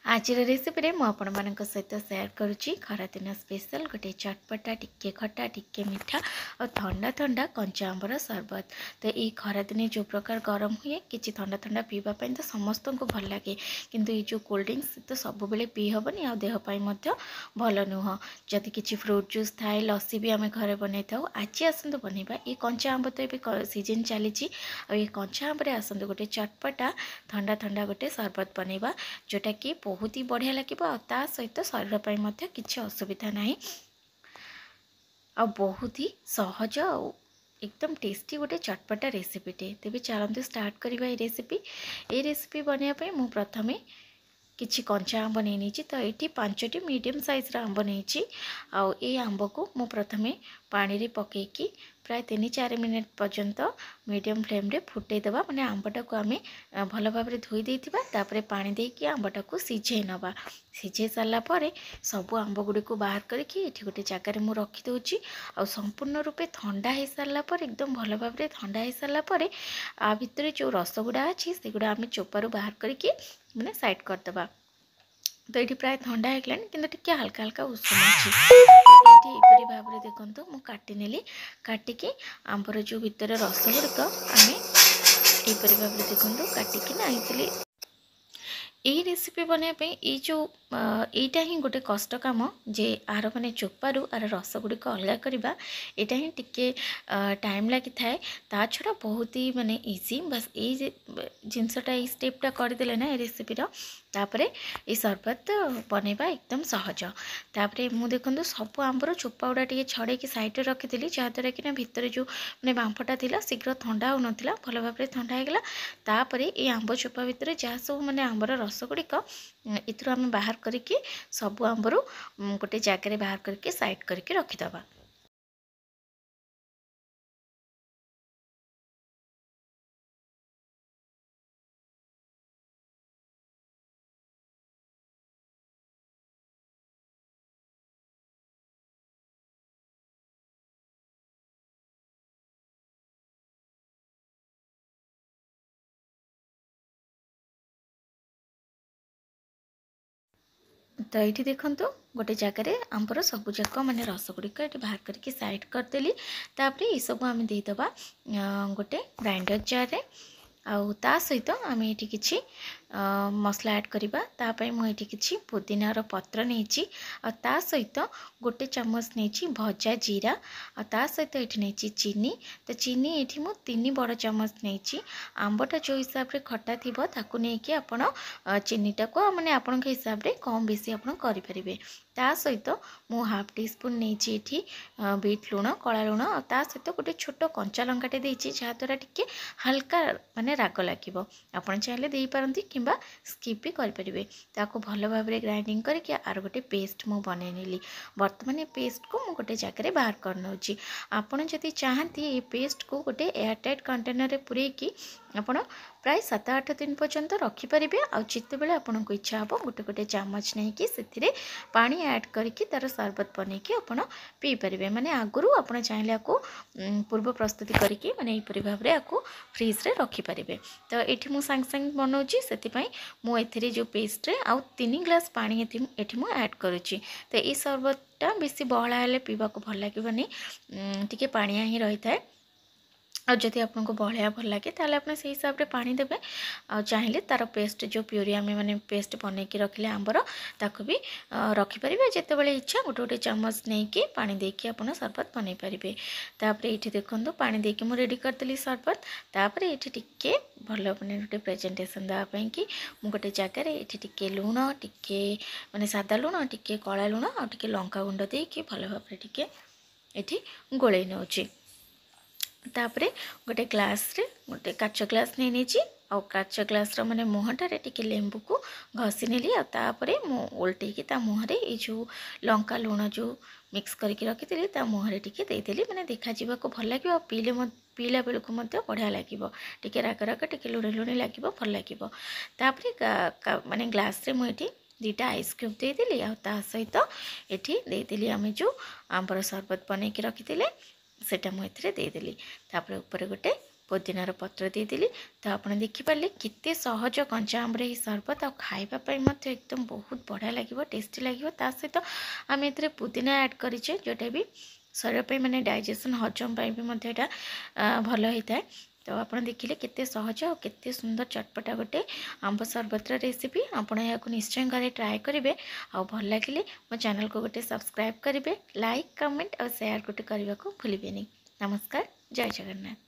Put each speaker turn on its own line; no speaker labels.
आज रेसिपी मु आपण मानक सहित शेयर करुच्ची खरा दिन स्पेशल गोटे चटपटा टिके खट्टा टिके मीठा और ठंडा ठंडा कंचा आंबर सरबत। तो ये खरा दिन जो प्रकार गरम हुए कि ठंडा ठंडा पीवाई तो समस्त को भल लगे, किंतु ये जो कोल्ड ड्रिंक्स तो सब बेले पी हेनी आ देहपाई भल नुह। जदि किसी फ्रूट जूस थाए लस्सी भी आम घरे बनई था। आज आसतु बनवा ये कंचा आंब तो ये सीजन चली ये कंचा आंबरे आसतु गोटे चटपटा ठंडा ठंडा गोटे सरबत बनवा जोटा कि बहुत ही बढ़िया लगे ता सहित शरीर पर किसी असुविधा ना आ बहुत ही सहज एकदम टेस्टी गोटे चटपटा रेसिपीटे। तेज चलते स्टार्ट करवा ये रेसिपी बनवाई मु प्रथमे किछि कंचा आंब नहीं तो ये 5टी मीडियम साइज आंब नहीं आउ ये आंब को मु प्रथमे पानी रे पकेकी प्राय 3-4 मिनट पर्यंत मीडियम फ्लेम रे फुटे देबा। माने आंबटा को आमे भल भाव में धोई देथिबा, तापरे पानी देकी आंबटा को सिझे नबा। सिझे सारा पर सब आंब गुडी को बाहर करके एठी गोटे जगह मु रखी दोची आ संपूर्ण रूपे ठंडा हो सारा पर एकदम भल भाव में ठंडा हो सारा पर आ भितर जो रस गुड़ा अच्छी से गुड़ा आमे चोपारू बाहर करके माने साइड करदबा। तो ये प्राय ठंडा हो गलानी किंतु टिके हल्का हल्का उषुम अच्छी ये भाव में देखो मु काटिनेली। काटिकी आंबर जो भितर रस गुड़िक आम यहपरी भाव में देखो काटिकी नाइली। यही रेसिपी बनवाई ये जो यहीटा ही गोटे कष्ट कम जे आर माने चोपारू आर रस गुड़िक अलग करवा यहाँ ही टिके टाइम लगी थाए। ता छड़ा बहुत ही माने इजी बस ये जिनसटा ये स्टेपटा करदे ना ये रेसिपीर तापरे ये सरबत बनवा एकदम सहज। तापरे मु देखो सब आंबर चोपा गुड़ा टे छड़े साइड रखी जहाँद्वारा कि भितर जो मैंने बांफटा था शीघ्र ठंडा हो नाला भल भाव में ठंडा होगला। तापरे ये आंब चोपा भितर जहाँ सब मैंने आंबर रस गुड़िक इथर आम बाहर करके सब आंबर गोटे जगह बाहर करके साइड करके रखीदबा। तो ये देखो गोटे जगह आंबर सबूक मैंने रस गुड़िक ये बाहर करके साइड करदेली। तापर ये सब आम देदबा गोटे ग्राइंडर जार रे आउ ता सहित आम ये किसी मसला ऐड करवा। तापाई मुझे किसी पुदीनार पत्र नहीं आ ता सहित गोटे चामच नहीं भजा जीरा आ ता सहित ये नहीं चीनी। तो चीनी ये मु 3 बड़ चामच नहीं। आंबटा जो हिसाब से खट्टा थी ताकू नहीं आपण चीनीटा को मैंने आपण हिसाब से कम बेसी आप करें। ता सहित मु हाफ टी स्पून नहीं बीट लुण कला लुण ता सहित गोटे छोट कंचा लंकाटे देती जहाँद्वारा टिके हल्का माने राग लगे। आपड़ चाहिए दे पारती कि स्किप भी करें। ताको भल भाव में ग्राइंडिंग करके आर गोटे पेस्ट मु बन नेली। बर्तमान पेस्ट को मु गोटे जगह बाहर कर नौची। आपड़ जदि चाहती ये पेस्ट को गोटे एयरटाइट कंटेनर में पूरेकी आपण प्राय 7-8 दिन पर्यंत रखिपारे। आते बेले आपन को इच्छा हे गोटे गोटे चामच नहीं कि से पानी ऐड करके तार सरबत बनईकी आपड़ पी पारे। माने आगुरी आपड़ चाहिए आपको पूर्व प्रस्तुति करके माने यहपरी भाव में आपको फ्रिज रे रखिपारे। तो ये मुझे सांग सांग बनाऊँगी से मुझे जो पेस्ट रे आउ 3 ग्लास पानी ये मुझे ऐड करुच्ची। तो ये सरबतटा बेसी बहला हेले पीवा को भल लगे टिके पानिया ही रही थाए। और जदि आपको बहलिया भल लगे ताले आप से हिसाब से पानी देवे। आ चाहिए तार पेस्ट जो प्योरी आम मैंने पेस्ट बनईकी रखिले आंबर ताको भी रखिपारे। जिते बड़े इच्छा गोटे गोटे चामच नहीं कि पानी देकी आप सरबत बनई पारे। तापर ये देखो पानी देकी मुझे रेडी करदेली सरबत। तापर ये टिके भल मैंने गोटे प्रेजेंटेशन देवाई कि गोटे जगार ये टिके लुण टिके माने सादा लुण टिके कला लुण आ टिके लंका गुंड देकी भल भाव में टिके ये गोले नौची। तापरे गोटे ग्लास रे गोटे काच ग्लास नहीं आ काच ग्लास माने मुहटारे टिके लेंबू को घसी नेली। तापरे मु उल्टेकी ता मुहरे ये जो लंका लुण जो मिक्स करके रखी ता मुहरे टिके देदेली। माने देखा जीवा को भल लगे पीला बेलू को बढ़िया लगे टिके राग राग टिके लुणी लुणी लगे भल लगे। तापरे माने ग्लास रे मुझे 2टा आइस क्यूब देदेली आ ता सहित ये देदेली आम जो आंबर सरबत बनईकी रखी सेटा मुझे देदेली। तापर ऊपर गोटे पुदीनार पत्र देदेली। तो आप देखिपारे केते सहज कंचा आंबर ही सरबत आ खावाई एकदम बहुत बढ़िया लगे, टेस्टी लगे। ता सहित आम ए पुदीना ऐड करेचे जोटा भी शरीर पे माने डाइजेशन हजम पाई भी भल होता है। तो आप देखिले केते सहज और केते सुंदर चटपटा गोटे आंब सरबतर रेसिपी। आपण या निश्चय घरे ट्राए करेंगे। आ भल लगे मो चैनल को गोटे सब्सक्राइब करेंगे, लाइक कमेंट और शेयर गोटे करने को भूलें। नमस्कार, जय जगन्नाथ।